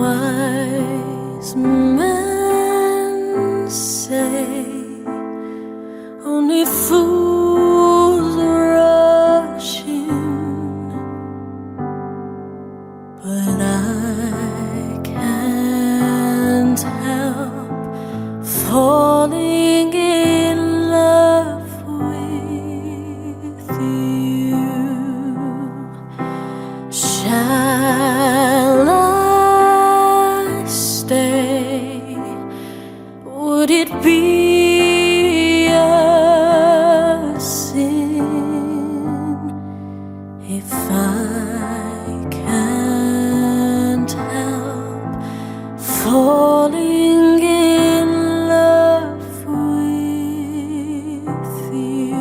Wise men say only fools rush in, but I can't help falling in love with you. Shall I stay? Would it be a sin if I can't help falling in love with you?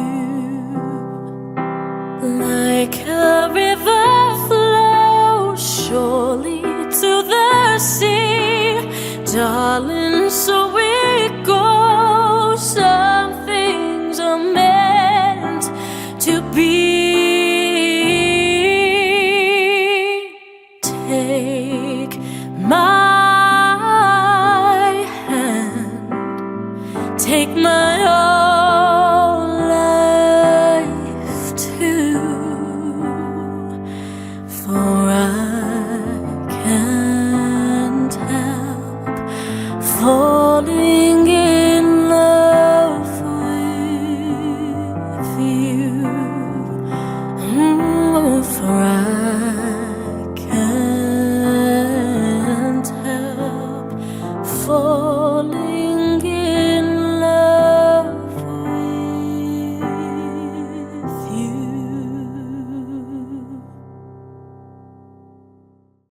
Like a river flows surely to the sea, darling, so it goes. Some things are meant to be. Take my hand, take my whole life too, for I can't help falling in love with you.